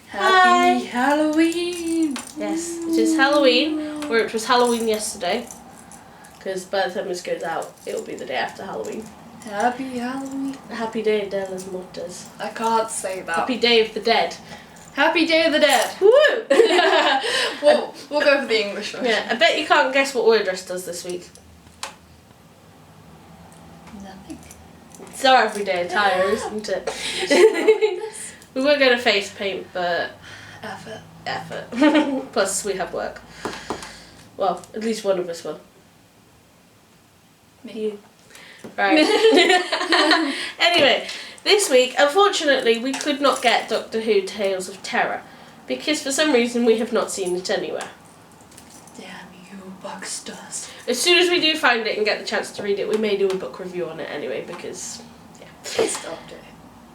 Happy Halloween! Yes, it is Halloween, or it was Halloween yesterday, because by the time this goes out, it'll be the day after Halloween. Happy Halloween. Happy Day de las Muertas. I can't say that. Happy Day of the Dead. Happy Day of the Dead. Woo! We'll go for the English version. Yeah, I bet you can't guess what Word Dress does this week. Nothing. It's our everyday attire, isn't it? We were going to face paint, but... Effort. Plus, we have work. Well, at least one of us will. Me. You. Right. Anyway, this week, unfortunately, we could not get Doctor Who Tales of Terror, because for some reason we have not seen it anywhere. Damn you, Buckstars. As soon as we do find it and get the chance to read it, we may do a book review on it anyway, because, yeah. Stopped it.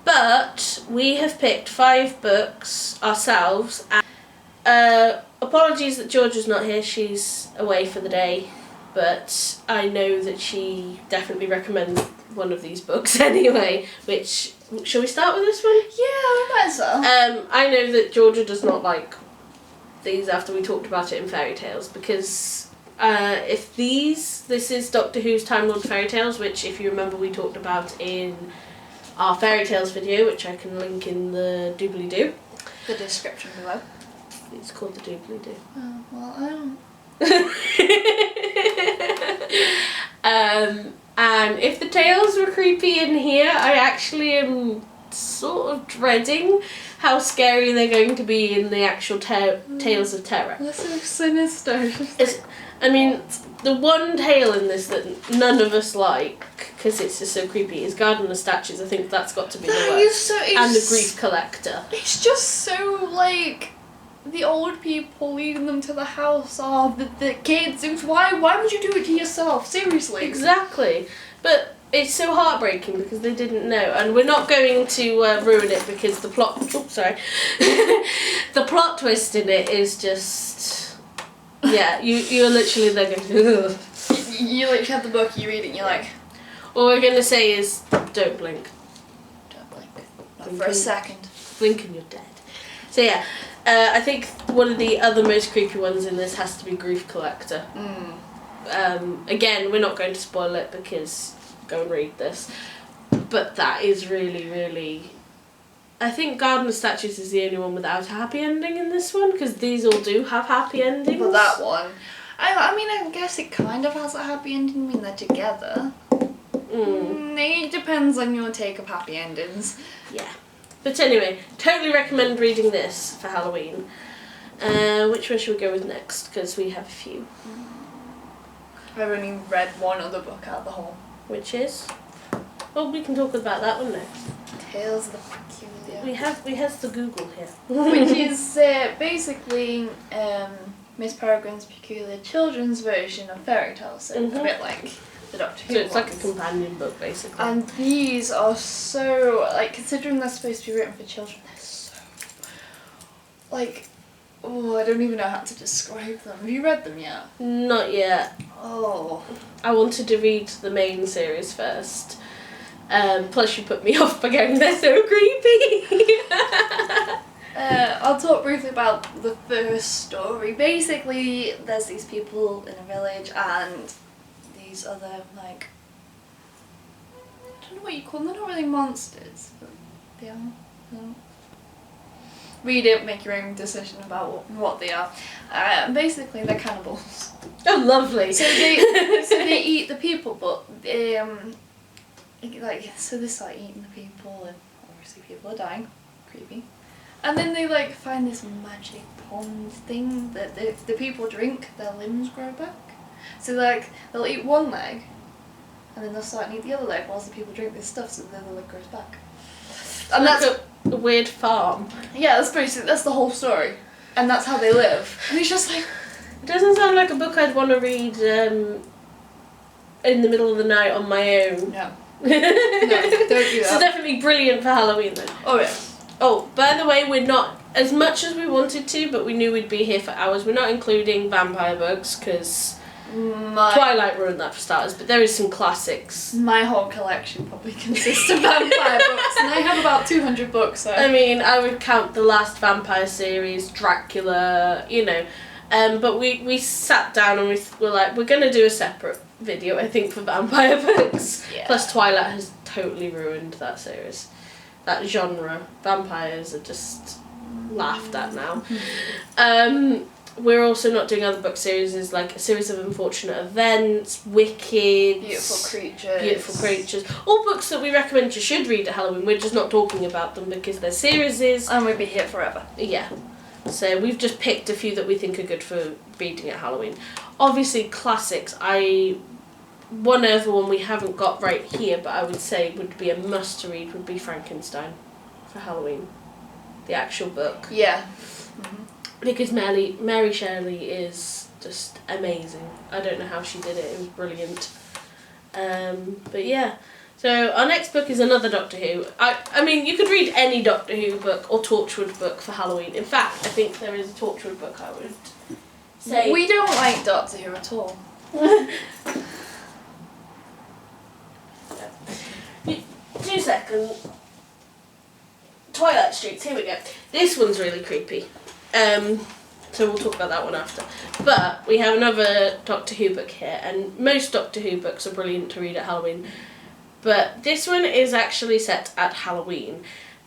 But we have picked 5 books ourselves. And, apologies that Georgia's not here, she's away for the day, but I know that she definitely recommends one of these books anyway, which, shall we start with this one? Yeah, we might as well. I know that Georgia does not like these after we talked about it in Fairy Tales, because this is Doctor Who's Time Lord Fairy Tales, which if you remember we talked about in our Fairy Tales video, which I can link in the doobly-doo. The description below. It's called the doobly-doo. Oh, well, I don't. And if the tales were creepy in here, I actually am sort of dreading how scary they're going to be in the actual Tales of Terror. They're so sinister. I mean, the one tale in this that none of us like, because it's just so creepy, is Garden of Statues. I think that's got to be the worst. And the Grief Collector. It's just so, like, the old people leading them to the house, the kids. Why would you do it to yourself? Seriously. Exactly. But it's so heartbreaking because they didn't know. And we're not going to ruin it because the plot... Oops, sorry. The plot twist in it is just... Yeah, you're literally there going... You literally have the book, you read it and you're like... All we're going to say is, don't blink. Don't blink. Not for a second. Blink and you're dead. So yeah, I think one of the other most creepy ones in this has to be Grief Collector. Again, we're not going to spoil it because go and read this. But that is really, really... I think Garden of Statues is the only one without a happy ending in this one, because these all do have happy endings. But that one... I mean, I guess it kind of has a happy ending when they're together. It depends on your take of happy endings. Yeah. But anyway, totally recommend reading this for Halloween. Which one should we go with next? Because we have a few. I've only read one other book out of the whole. Which is? Well, we can talk about that one next. Tales of the Peculiar. We have the Google here. Which is basically Miss Peregrine's Peculiar Children's version of fairy tales. So a bit like the Doctor Who So it's ones. like a companion book, basically. And these are so, like, considering they're supposed to be written for children, they're so, like, oh, I don't even know how to describe them. Have you read them yet? Not yet. Oh. I wanted to read the main series first. Plus you put me off by going, they're so creepy. I'll talk briefly about the first story. Basically, there's these people in a village and these other, like, I don't know what you call them, they're not really monsters, but they are. No. Read it, make your own decision about what they are. Basically, they're cannibals. Oh, lovely. So they eat the people, but so they start eating the people, and obviously people are dying. Creepy. And then they like find this magic pond thing that the people drink, their limbs grow back. So like they'll eat one leg, and then they'll start and eat the other leg whilst the people drink this stuff, so the other leg grows back. And like that's a weird farm. Yeah, that's the whole story, and that's how they live. And it's just like, it doesn't sound like a book I'd want to read in the middle of the night on my own. no, don't do that. It's definitely brilliant for Halloween though. Oh yeah. Oh, by the way, we're not, as much as we wanted to, but we knew we'd be here for hours, we're not including vampire books, because Twilight ruined that for starters, but there is some classics. My whole collection probably consists of vampire books, and I have about 200 books. So. I mean, I would count the last vampire series, Dracula, you know. But we sat down and we were like, we're going to do a separate video, I think, for vampire books. Yeah. Plus Twilight has totally ruined that series. That genre. Vampires are just laughed at now. We're also not doing other book series, like a series of unfortunate events, Wicked, Beautiful Creatures. All books that we recommend you should read at Halloween. We're just not talking about them because they're series. And we'll be here forever. Yeah. So we've just picked a few that we think are good for reading at Halloween. Obviously, classics. One other one we haven't got right here, but I would say would be a must-read would be Frankenstein for Halloween. The actual book. Yeah. Because Mary Shelley is just amazing. I don't know how she did it. It was brilliant. But yeah. So our next book is another Doctor Who. I mean, you could read any Doctor Who book or Torchwood book for Halloween. In fact, I think there is a Torchwood book I would say. We don't like Doctor Who at all. 2 seconds. Twilight Streets, here we go. This one's really creepy. So we'll talk about that one after. But we have another Doctor Who book here, and most Doctor Who books are brilliant to read at Halloween. But this one is actually set at Halloween.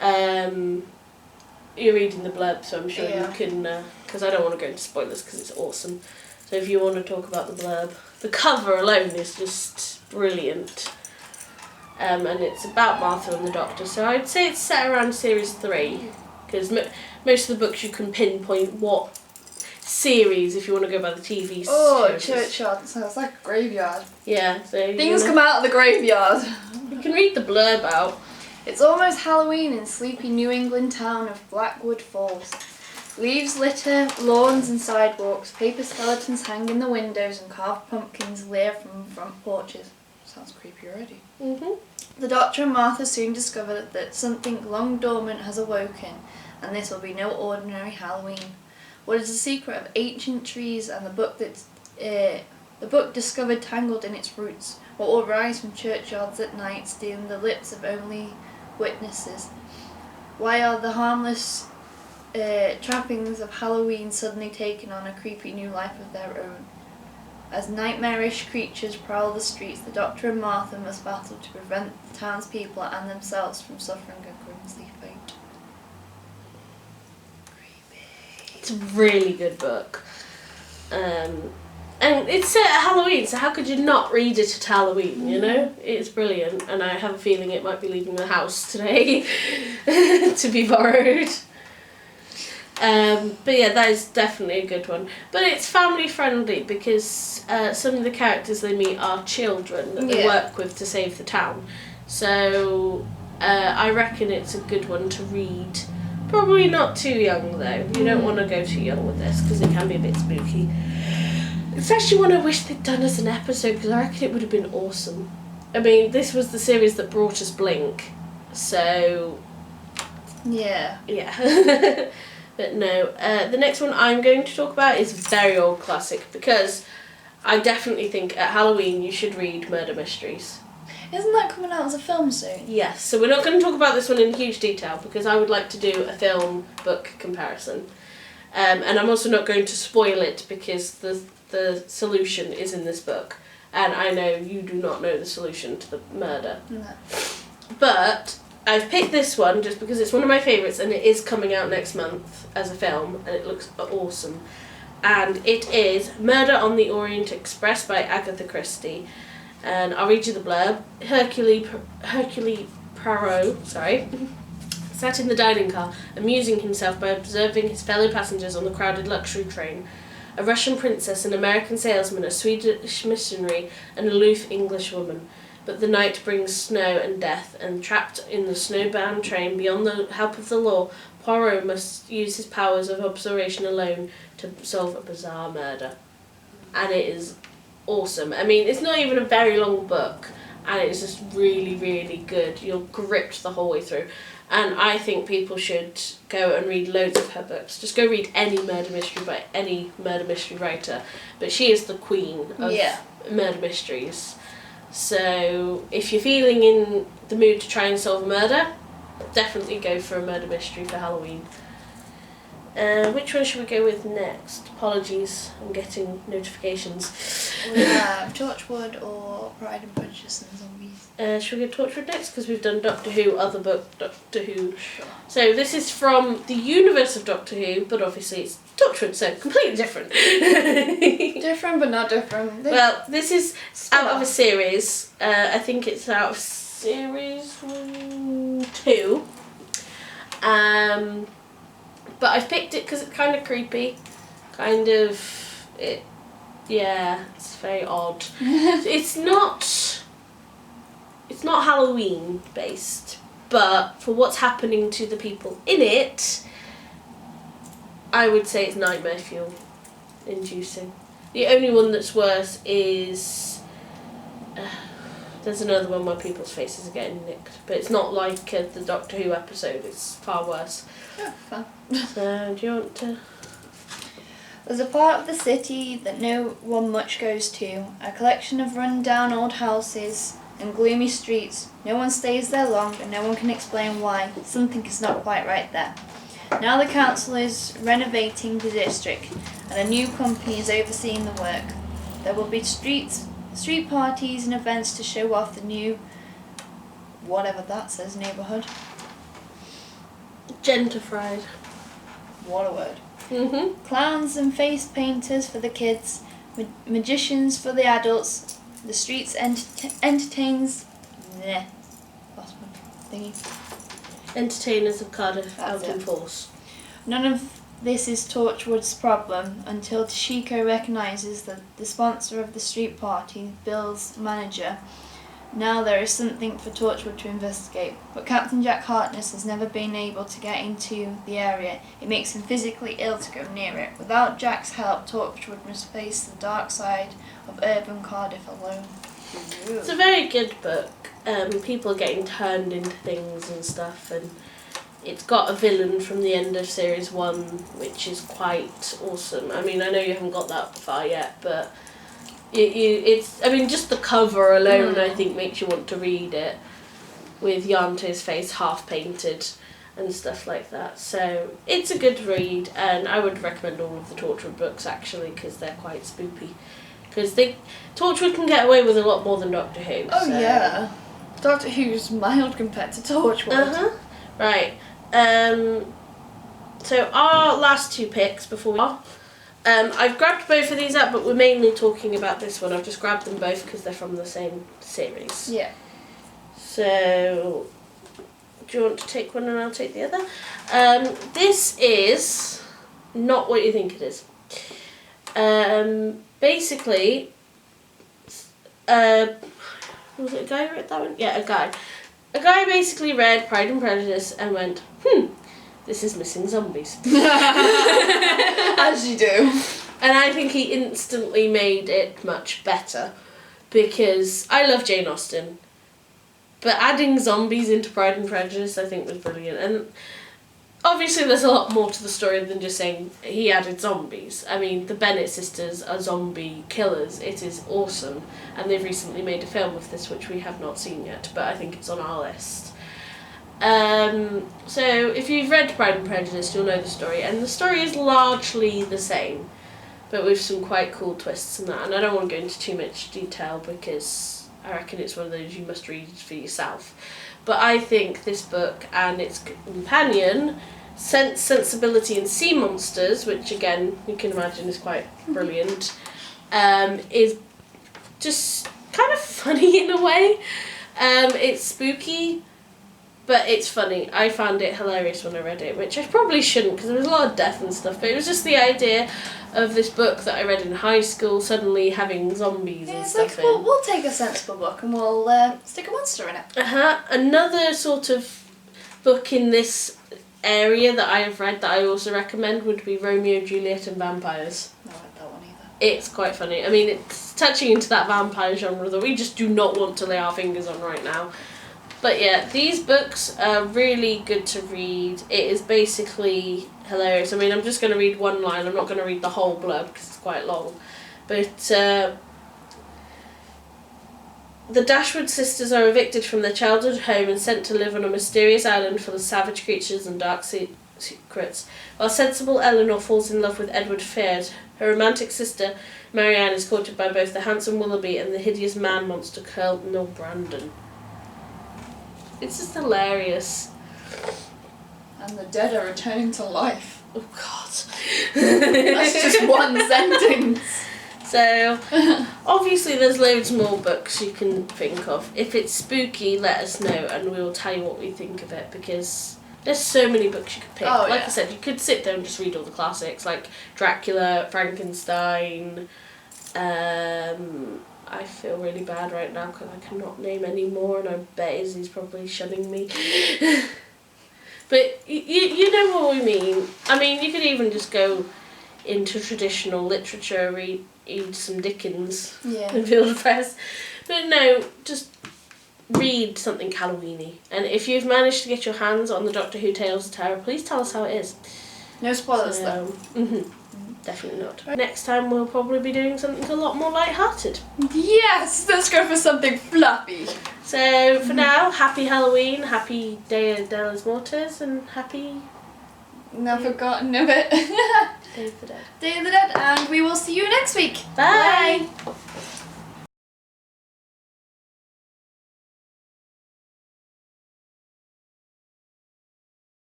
You're reading the blurb, so I'm sure you can, because I don't want to go into spoilers because it's awesome. So if you want to talk about the blurb, the cover alone is just brilliant. And it's about Martha and the Doctor, so I'd say it's set around series 3, because most of the books you can pinpoint what series if you want to go by the TV series. Churchyard sounds like a graveyard. Yeah, so things come out of the graveyard. You can read the blurb out. It's almost Halloween in sleepy New England town of Blackwood Falls. Leaves litter lawns and sidewalks, paper skeletons hang in the windows, and carved pumpkins leer from front porches. Sounds creepy already. The Doctor and Martha soon discover that something long dormant has awoken, and this will be no ordinary Halloween. What is the secret of ancient trees and the book discovered tangled in its roots? What will rise from churchyards at night, stealing the lips of only witnesses? Why are the harmless trappings of Halloween suddenly taking on a creepy new life of their own? As nightmarish creatures prowl the streets, the Doctor and Martha must battle to prevent the townspeople and themselves from suffering a grisly fate. Creepy. It's a really good book. And it's set at Halloween, so how could you not read it at Halloween, you know? It's brilliant, and I have a feeling it might be leaving the house today to be borrowed. But yeah, that is definitely a good one. But it's family friendly because some of the characters they meet are children that they work with to save the town. So I reckon it's a good one to read. Probably not too young though. You don't want to go too young with this because it can be a bit spooky. It's actually one I wish they'd done as an episode because I reckon it would have been awesome. I mean, this was the series that brought us Blink. So... yeah. Yeah. But no, the next one I'm going to talk about is a very old classic because I definitely think at Halloween you should read Murder Mysteries. Isn't that coming out as a film soon? Yes, so we're not going to talk about this one in huge detail because I would like to do a film-book comparison. And I'm also not going to spoil it because the solution is in this book. And I know you do not know the solution to the murder. No. But... I've picked this one just because it's one of my favourites and it is coming out next month as a film and it looks awesome. And it is Murder on the Orient Express by Agatha Christie. And I'll read you the blurb. Hercule Poirot, sat in the dining car, amusing himself by observing his fellow passengers on the crowded luxury train. A Russian princess, an American salesman, a Swedish missionary, an aloof English woman. But the night brings snow and death, and trapped in the snowbound train beyond the help of the law, Poirot must use his powers of observation alone to solve a bizarre murder. And it is awesome. I mean, it's not even a very long book, and it's just really, really good. You're gripped the whole way through. And I think people should go and read loads of her books. Just go read any murder mystery by any murder mystery writer. But she is the queen of murder mysteries. So if you're feeling in the mood to try and solve a murder, definitely go for a murder mystery for Halloween. Which one should we go with next? Apologies, I'm getting notifications. We have Torchwood or Pride and Prejudice and Zombies. Should we go Torchwood next? Because we've done Doctor Who, other book, Doctor Who. Sure. So this is from the universe of Doctor Who, but obviously it's Torchwood, so completely different. Different but not different. Well, this is out of a series. I think it's out of series 2. But I've picked it because it's kind of creepy. It's very odd. It's not Halloween based, but for what's happening to the people in it, I would say it's nightmare fuel inducing. The only one that's worse is there's another one where people's faces are getting nicked, but it's not like the Doctor Who episode. It's far worse. Oh, fun. So do you want to? There's a part of the city that no one much goes to, a collection of run-down old houses and gloomy streets. No one stays there long and no one can explain why. Something is not quite right there. Now the council is renovating the district and a new company is overseeing the work. There will be street parties and events to show off the new, whatever that says, neighbourhood. Gentrified. What a word. Mm-hmm. Clowns and face painters for the kids, magicians for the adults. The streets entertains. Lost my thingy. Entertainers of Cardiff That's out in it. force. None of this is Torchwood's problem until Tashiko recognises that the sponsor of the street party, Bill's manager. Now there is something for Torchwood to investigate, but Captain Jack Harkness has never been able to get into the area. It makes him physically ill to go near it. Without Jack's help, Torchwood must face the dark side of urban Cardiff alone. Ooh. It's a very good book. People are getting turned into things and stuff, and it's got a villain from the end of series 1, which is quite awesome. I mean, I know you haven't got that far yet, but just the cover alone I think makes you want to read it, with Yanto's face half painted and stuff like that. So it's a good read, and I would recommend all of the Torchwood books actually, because they're quite spoopy. Because Torchwood can get away with a lot more than Doctor Who. Oh so. yeah, Doctor Who's mild compared to Torchwood. Right. So our last 2 picks before we I've grabbed both of these up, but we're mainly talking about this one. I've just grabbed them both because they're from the same series. Yeah. So, do you want to take one and I'll take the other? This is not what you think it is. Basically, was it a guy who read that one? Yeah, a guy. A guy basically read Pride and Prejudice and went, this is missing zombies. As you do. And I think he instantly made it much better, because I love Jane Austen, but adding zombies into Pride and Prejudice I think was brilliant. And obviously there's a lot more to the story than just saying he added zombies. I mean, the Bennett sisters are zombie killers. It is awesome, and they've recently made a film of this which we have not seen yet, but I think it's on our list. So if you've read Pride and Prejudice, you'll know the story, and the story is largely the same, but with some quite cool twists and that, and I don't want to go into too much detail because I reckon it's one of those you must read for yourself. But I think this book and its companion, Sense, Sensibility and Sea Monsters, which again you can imagine is quite brilliant, is just kind of funny in a way. It's spooky, but it's funny. I found it hilarious when I read it, which I probably shouldn't because there was a lot of death and stuff, but it was just the idea of this book that I read in high school suddenly having zombies and It's stuff like, we'll take a sensible book and we'll stick a monster in it. Another sort of book in this area that I have read that I also recommend would be Romeo, Juliet and Vampires. No, I read that one either. It's quite funny. I mean, it's touching into that vampire genre that we just do not want to lay our fingers on right now. But yeah, these books are really good to read. It is basically hilarious. I mean, I'm just going to read one line. I'm not going to read the whole blurb because it's quite long. But the Dashwood sisters are evicted from their childhood home and sent to live on a mysterious island full of savage creatures and dark secrets, while sensible Eleanor falls in love with Edward Faird. Her romantic sister, Marianne, is courted by both the handsome Willoughby and the hideous man-monster Colonel Brandon. It's just hilarious. And the dead are returning to life. Oh, God. That's just one sentence. So, obviously there's loads more books you can think of. If it's spooky, let us know and we will tell you what we think of it, because there's so many books you could pick. Oh, like yeah. I said, you could sit there and just read all the classics, like Dracula, Frankenstein. I feel really bad right now because I cannot name any more, and I bet Izzy's probably shunning me. But you know what we mean. I mean, you could even just go into traditional literature, read some Dickens and feel depressed. But no, just read something Halloweeny. And if you've managed to get your hands on the Doctor Who Tales of Terror, please tell us how it is. No spoilers though. Definitely not. Next time we'll probably be doing something a lot more light-hearted. Yes, let's go for something fluffy. So for now, happy Halloween, happy Day of Delos Mortis, and happy... Never forgotten of it. Day of the Dead. Day of the Dead, and we will see you next week. Bye. Bye.